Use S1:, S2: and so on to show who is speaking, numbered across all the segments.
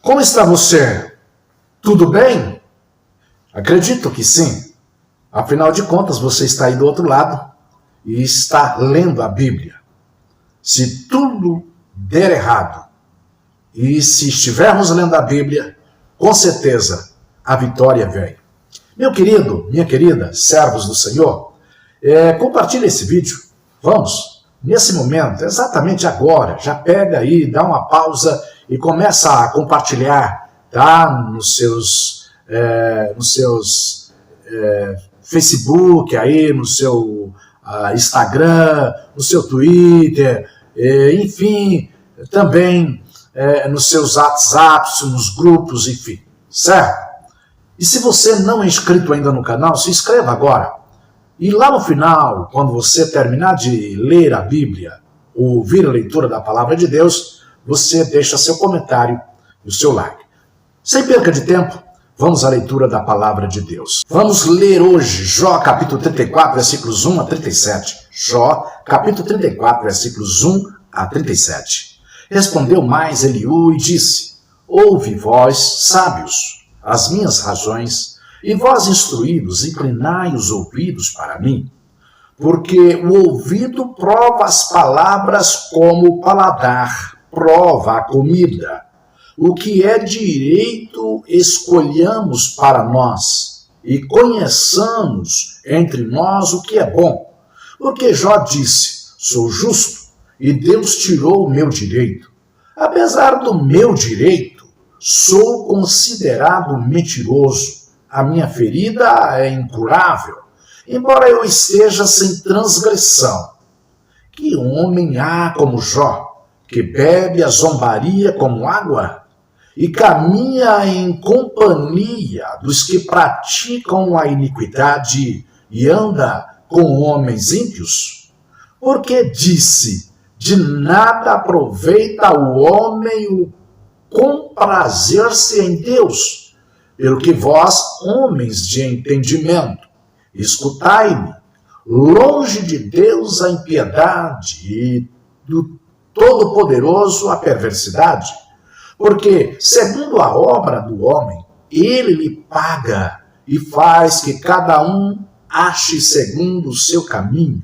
S1: Como está você? Tudo bem? Acredito que sim. Afinal de contas, você está aí do outro lado e está lendo a Bíblia. Se tudo der errado e se estivermos lendo a Bíblia, com certeza a vitória vem. Meu querido, minha querida, servos do Senhor, compartilhe esse vídeo. Vamos, nesse momento, exatamente agora, já pega aí, dá uma pausa e começa a compartilhar, tá? Nos seus Facebook, aí, no seu Instagram, no seu Twitter, enfim, também nos seus WhatsApps, nos grupos, enfim, certo? E se você não é inscrito ainda no canal, se inscreva agora. E lá no final, quando você terminar de ler a Bíblia, ouvir a leitura da Palavra de Deus, você deixa seu comentário e o seu like. Sem perca de tempo, vamos à leitura da Palavra de Deus. Vamos ler hoje Jó capítulo 34, versículos 1 a 37. Jó capítulo 34, versículos 1 a 37. Respondeu mais Eliú e disse: Ouve vós, sábios, as minhas razões, e vós, instruídos, inclinai os ouvidos para mim. Porque o ouvido prova as palavras como o paladar prova a comida. O que é direito escolhamos para nós, e conheçamos entre nós o que é bom. Porque Jó disse: Sou justo, e Deus tirou o meu direito. Apesar do meu direito, sou considerado mentiroso. A minha ferida é incurável, embora eu esteja sem transgressão. Que homem há como Jó, que bebe a zombaria como água e caminha em companhia dos que praticam a iniquidade e anda com homens ímpios? Porque disse: de nada aproveita o homem o comprazer-se em Deus. Pelo que vós, homens de entendimento, escutai-me, longe de Deus a impiedade e do Todo-Poderoso a perversidade. Porque, segundo a obra do homem, ele lhe paga e faz que cada um ache segundo o seu caminho.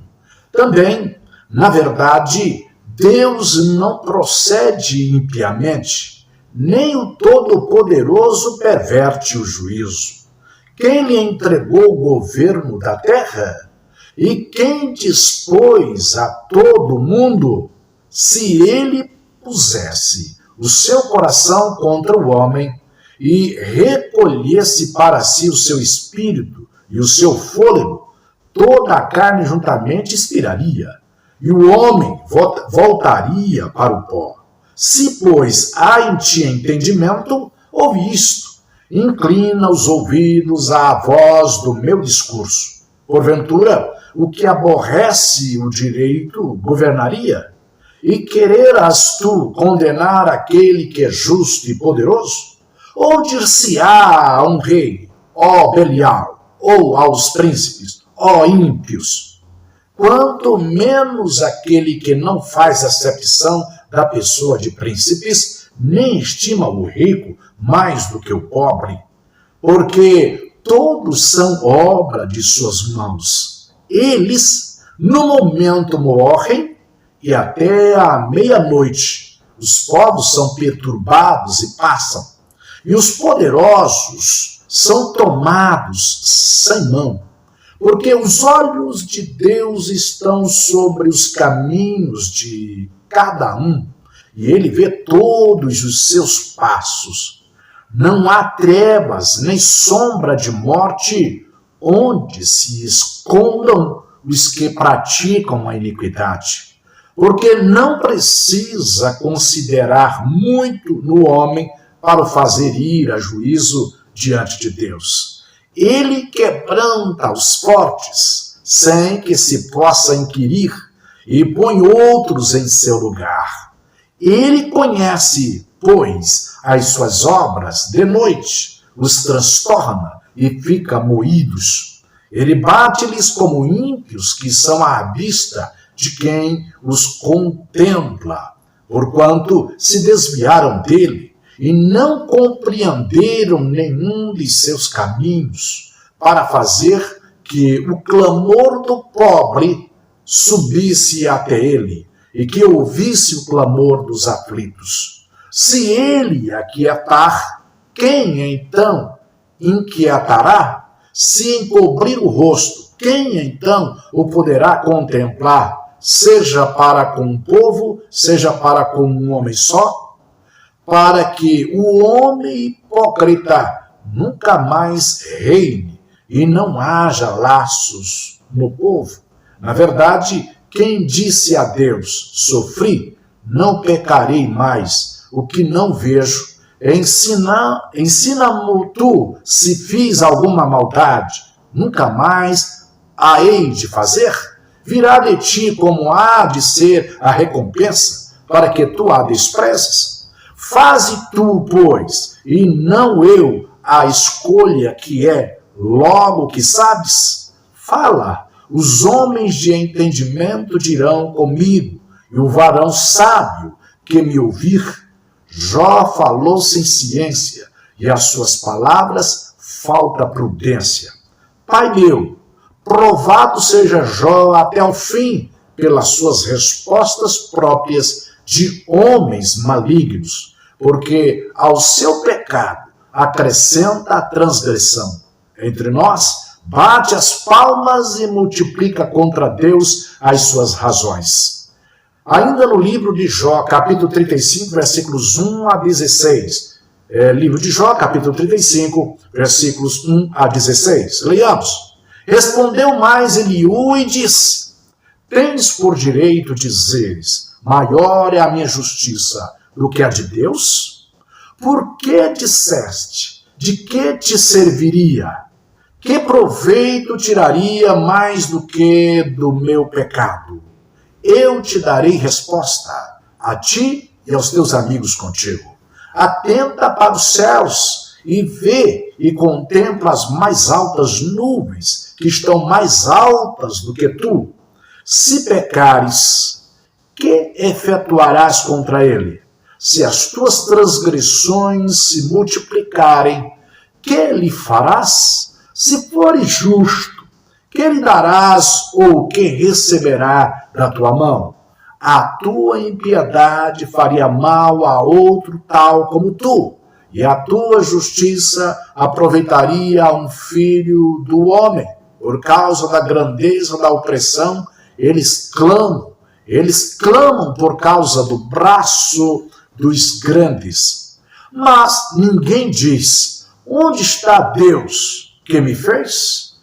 S1: Também, na verdade, Deus não procede impiamente, nem o Todo-Poderoso perverte o juízo. Quem lhe entregou o governo da terra? E quem dispôs a todo mundo? Se ele pusesse o seu coração contra o homem e recolhesse para si o seu espírito e o seu fôlego, toda a carne juntamente expiraria, e o homem voltaria para o pó. Se, pois, há em ti entendimento, ouve isto, inclina os ouvidos à voz do meu discurso. Porventura, o que aborrece o direito governaria? E quereras tu condenar aquele que é justo e poderoso? Ou dir-se-á a um rei, ó Belial, ou aos príncipes, ó ímpios? Quanto menos aquele que não faz acepção da pessoa de príncipes, nem estima o rico mais do que o pobre, porque todos são obra de suas mãos. Eles, no momento, morrem, e até à meia-noite os povos são perturbados e passam, e os poderosos são tomados sem mão, porque os olhos de Deus estão sobre os caminhos de cada um, e ele vê todos os seus passos. Não há trevas, nem sombra de morte, onde se escondam os que praticam a iniquidade. Porque não precisa considerar muito no homem para o fazer ir a juízo diante de Deus. Ele quebranta os fortes, sem que se possa inquirir, e põe outros em seu lugar. Ele conhece, pois, as suas obras de noite, os transtorna e fica moídos. Ele bate-lhes como ímpios que são à vista de quem os contempla, porquanto se desviaram dele e não compreenderam nenhum de seus caminhos, para fazer que o clamor do pobre subisse até ele, e que ouvisse o clamor dos aflitos. Se ele aquietar, quem então inquietará? Se encobrir o rosto, quem então o poderá contemplar? Seja para com um povo, seja para com um homem só? Para que o homem hipócrita nunca mais reine e não haja laços no povo. Na verdade, quem disse a Deus, sofri, não pecarei mais, o que não vejo, ensina-me tu, se fiz alguma maldade, nunca mais a hei de fazer? Virá de ti como há de ser a recompensa, para que tu a desprezes? Faze tu, pois, e não eu, a escolha que é, logo que sabes. Fala, os homens de entendimento dirão comigo, e o varão sábio que me ouvir. Jó falou sem ciência, e às suas palavras falta prudência. Pai meu, provado seja Jó até o fim, pelas suas respostas próprias de homens malignos, porque ao seu pecado acrescenta a transgressão. Entre nós, bate as palmas e multiplica contra Deus as suas razões. Ainda no livro de Jó, capítulo 35, versículos 1 a 16. Livro de Jó, capítulo 35, versículos 1 a 16. Leiamos. Respondeu mais Eliú e disse: Tens por direito dizeres, maior é a minha justiça do que a de Deus? Por que disseste? De que te serviria? Que proveito tiraria mais do que do meu pecado? Eu te darei resposta, a ti e aos teus amigos contigo. Atenta para os céus e vê e contempla as mais altas nuvens, que estão mais altas do que tu. Se pecares, que efetuarás contra ele? Se as tuas transgressões se multiplicarem, que lhe farás? Se fores justo, que lhe darás ou que receberá da tua mão? A tua impiedade faria mal a outro tal como tu, e a tua justiça aproveitaria a um filho do homem. Por causa da grandeza da opressão, eles clamam por causa do braço dos grandes. Mas ninguém diz, onde está Deus que me fez?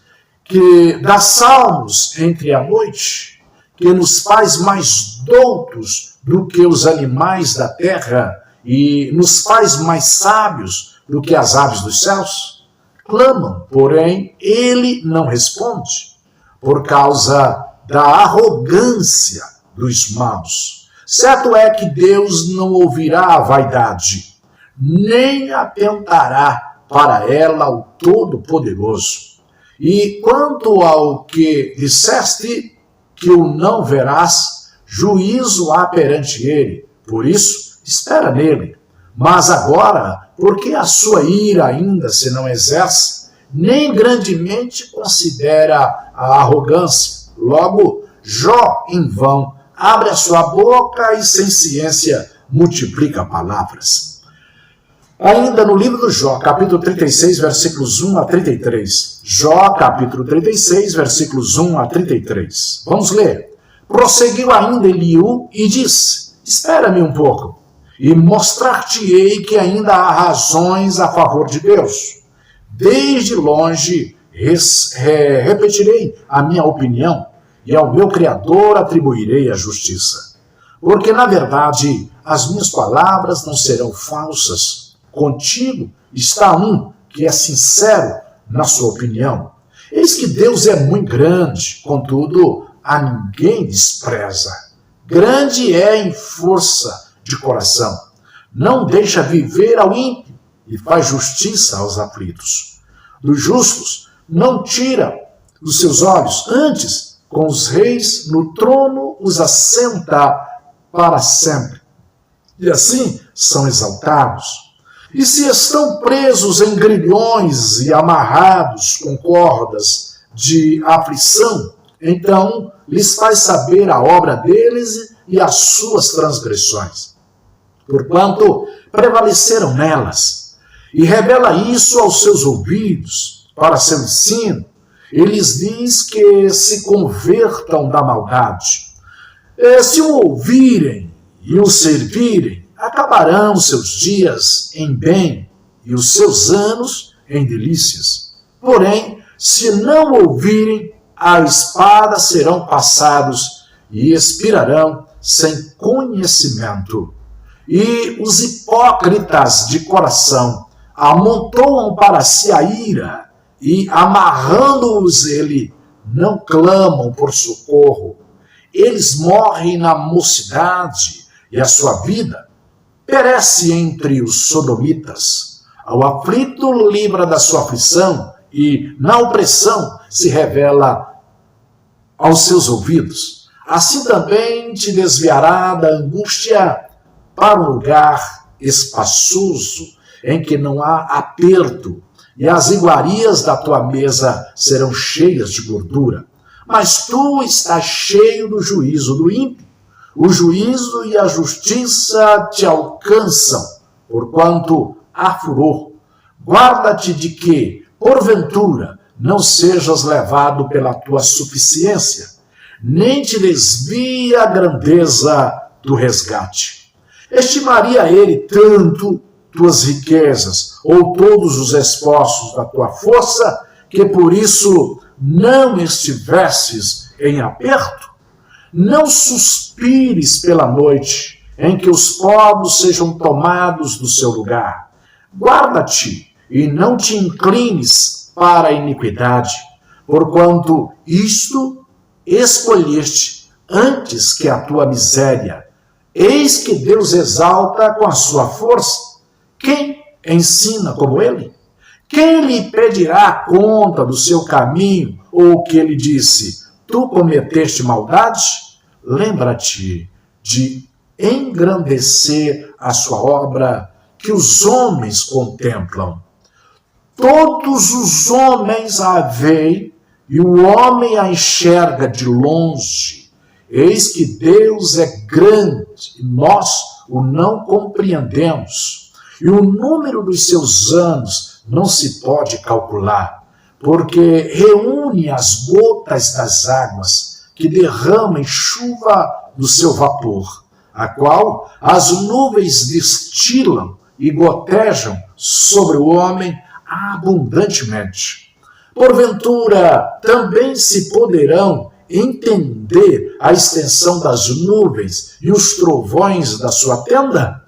S1: Que dá salmos entre a noite, que nos faz mais doutos do que os animais da terra e nos faz mais sábios do que as aves dos céus? Clamam, porém, ele não responde, por causa da arrogância dos maus. Certo é que Deus não ouvirá a vaidade, nem atentará para ela o Todo-Poderoso. E quanto ao que disseste que o não verás, juízo há perante ele. Por isso, espera nele. Mas agora, porque a sua ira ainda se não exerce, nem grandemente considera a arrogância. Logo, Jó, em vão, abre a sua boca e sem ciência multiplica palavras. Ainda no livro do Jó, capítulo 36, versículos 1 a 33. Jó, capítulo 36, versículos 1 a 33. Vamos ler. Prosseguiu ainda Eliú e disse: Espera-me um pouco, e mostrar-te-ei que ainda há razões a favor de Deus. Desde longe repetirei a minha opinião, e ao meu Criador atribuirei a justiça. Porque, na verdade, as minhas palavras não serão falsas. Contigo está um que é sincero na sua opinião. Eis que Deus é muito grande, contudo, a ninguém despreza. Grande é em força de coração. Não deixa viver ao ímpio e faz justiça aos aflitos. Dos justos não tira os seus olhos, antes, com os reis no trono os assenta para sempre. E assim são exaltados. E se estão presos em grilhões e amarrados com cordas de aflição, então lhes faz saber a obra deles e as suas transgressões, porquanto prevaleceram nelas. E revela isso aos seus ouvidos, para seu ensino, e lhes diz que se convertam da maldade. Se o ouvirem e o servirem, acabarão seus dias em bem e os seus anos em delícias. Porém, se não ouvirem, a espada serão passados e expirarão sem conhecimento. E os hipócritas de coração amontoam para si a ira, e amarrando-os ele, não clamam por socorro. Eles morrem na mocidade, e a sua vida perece entre os sodomitas. Ao aflito livra da sua aflição, e na opressão se revela aos seus ouvidos. Assim também te desviará da angústia para um lugar espaçoso, em que não há aperto, e as iguarias da tua mesa serão cheias de gordura. Mas tu estás cheio do juízo do ímpio. O juízo e a justiça te alcançam, porquanto há furor. Guarda-te de que, porventura, não sejas levado pela tua suficiência, nem te desvie a grandeza do resgate. Estimaria ele tanto tuas riquezas, ou todos os esforços da tua força, que por isso não estivesses em aperto? Não suspires pela noite, em que os povos sejam tomados do seu lugar. Guarda-te e não te inclines para a iniquidade, porquanto isto escolheste antes que a tua miséria. Eis que Deus exalta com a sua força. Quem ensina como ele? Quem lhe pedirá conta do seu caminho, ou que ele disse, tu cometeste maldade? Lembra-te de engrandecer a sua obra que os homens contemplam. Todos os homens a veem, e o homem a enxerga de longe. Eis que Deus é grande, e nós o não compreendemos. E o número dos seus anos não se pode calcular, porque reúne as gotas das águas, que derrama em chuva do seu vapor, a qual as nuvens destilam e gotejam sobre o homem abundantemente. Porventura, também se poderão entender a extensão das nuvens e os trovões da sua tenda?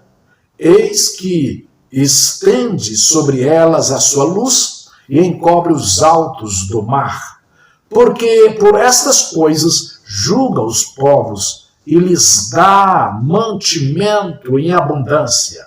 S1: Eis que estende sobre elas a sua luz e encobre os altos do mar. Porque por estas coisas julga os povos e lhes dá mantimento em abundância.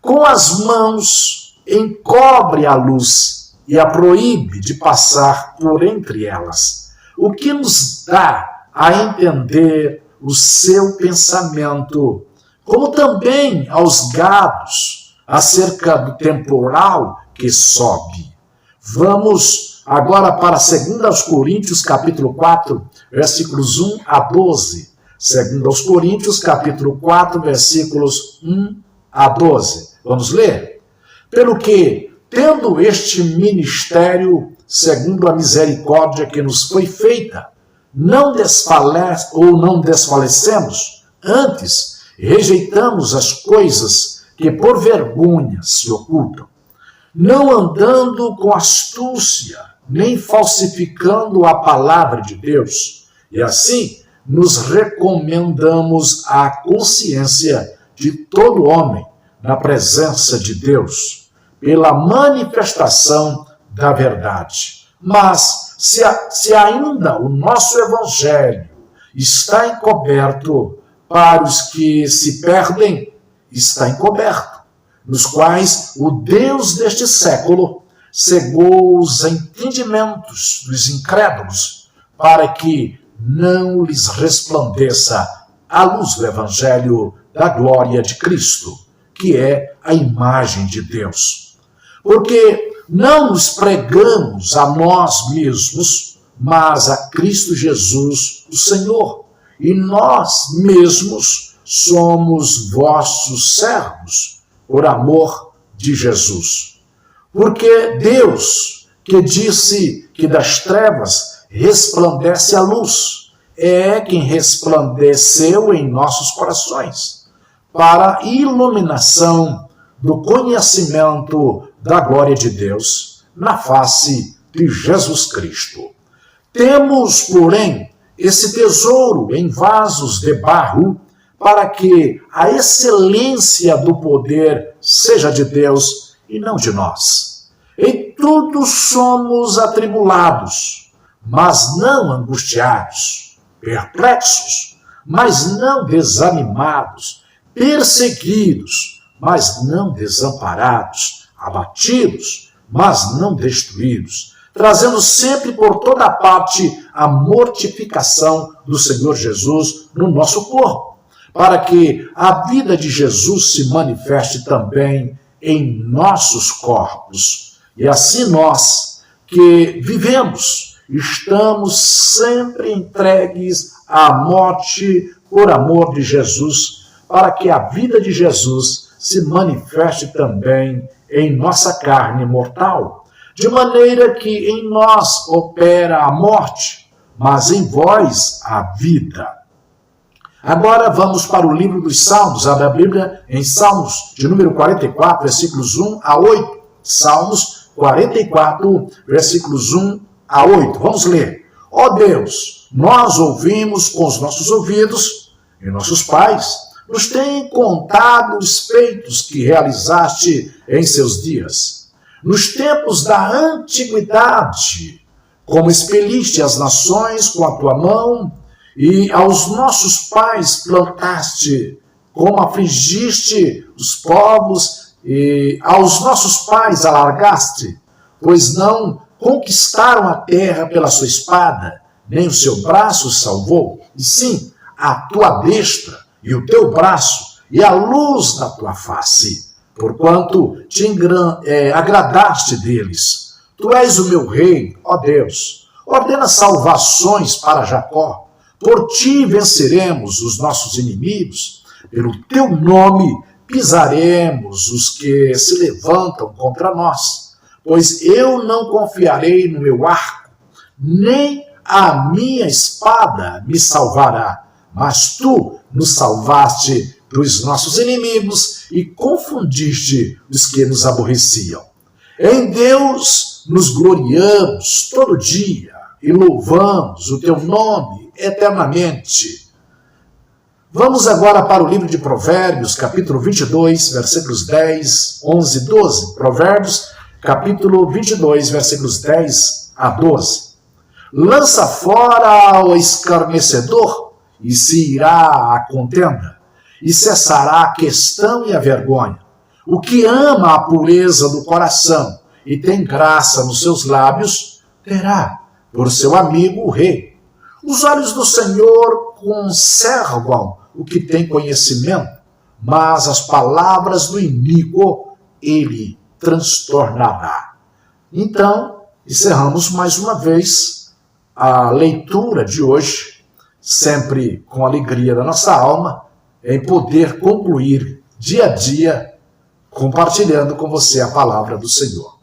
S1: Com as mãos encobre a luz e a proíbe de passar por entre elas, o que nos dá a entender o seu pensamento, como também aos gados, acerca do temporal que sobe. Vamos agora para 2 Coríntios, capítulo 4, versículos 1 a 12. 2 Coríntios, capítulo 4, versículos 1 a 12. Vamos ler? Pelo que, tendo este ministério, segundo a misericórdia que nos foi feita, não desfalecemos, antes rejeitamos as coisas que por vergonha se ocultam, não andando com astúcia, nem falsificando a palavra de Deus, e assim nos recomendamos à consciência de todo homem na presença de Deus, pela manifestação da verdade. Mas, se ainda o nosso evangelho está encoberto, para os que se perdem, está encoberto, nos quais o Deus deste século cegou os entendimentos dos incrédulos, para que não lhes resplandeça a luz do evangelho da glória de Cristo, que é a imagem de Deus. Porque não nos pregamos a nós mesmos, mas a Cristo Jesus, o Senhor. E nós mesmos somos vossos servos, por amor de Jesus. Porque Deus, que disse que das trevas resplandece a luz, é quem resplandeceu em nossos corações, para a iluminação do conhecimento da glória de Deus na face de Jesus Cristo. Temos, porém, esse tesouro em vasos de barro, para que a excelência do poder seja de Deus e não de nós. Em tudo somos atribulados, mas não angustiados, perplexos, mas não desanimados, perseguidos, mas não desamparados, abatidos, mas não destruídos, trazendo sempre por toda parte a mortificação do Senhor Jesus no nosso corpo, para que a vida de Jesus se manifeste também em nossos corpos. E assim nós, que vivemos, estamos sempre entregues à morte por amor de Jesus, para que a vida de Jesus se manifeste também em nossa carne mortal, de maneira que em nós opera a morte, mas em vós a vida. Agora vamos para o livro dos Salmos, abre a Bíblia em Salmos de número 44, versículos 1 a 8. Salmos 44, versículos 1 a 8. Vamos ler. Ó Deus, nós ouvimos com os nossos ouvidos, e nossos pais nos têm contado os feitos que realizaste em seus dias. Nos tempos da antiguidade, como expeliste as nações com a tua mão, e aos nossos pais plantaste, como afligiste os povos, e aos nossos pais alargaste, pois não conquistaram a terra pela sua espada, nem o seu braço salvou, e sim a tua destra e o teu braço e a luz da tua face, porquanto te agradaste deles. Tu és o meu rei, ó Deus, ordena salvações para Jacó. Por ti venceremos os nossos inimigos, pelo teu nome pisaremos os que se levantam contra nós. Pois eu não confiarei no meu arco, nem a minha espada me salvará, mas tu nos salvaste dos nossos inimigos e confundiste os que nos aborreciam. Em Deus nos gloriamos todo dia e louvamos o teu nome eternamente. Vamos agora para o livro de Provérbios, capítulo 22, versículos 10, 11 e 12. Provérbios, capítulo 22, versículos 10 a 12. Lança fora o escarnecedor, e se irá a contenda, e cessará a questão e a vergonha. O que ama a pureza do coração e tem graça nos seus lábios, terá por seu amigo o rei. Os olhos do Senhor conservam o que tem conhecimento, mas as palavras do iníquo ele transtornará. Então, encerramos mais uma vez a leitura de hoje, sempre com alegria da nossa alma, em poder concluir dia a dia, compartilhando com você a palavra do Senhor.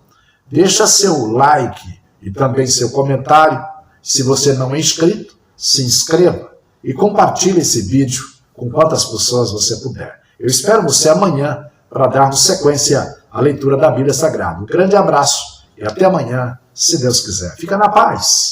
S1: Deixa seu like e também seu comentário. Se você não é inscrito, se inscreva e compartilhe esse vídeo com quantas pessoas você puder. Eu espero você amanhã para darmos sequência à leitura da Bíblia Sagrada. Um grande abraço e até amanhã, se Deus quiser. Fica na paz.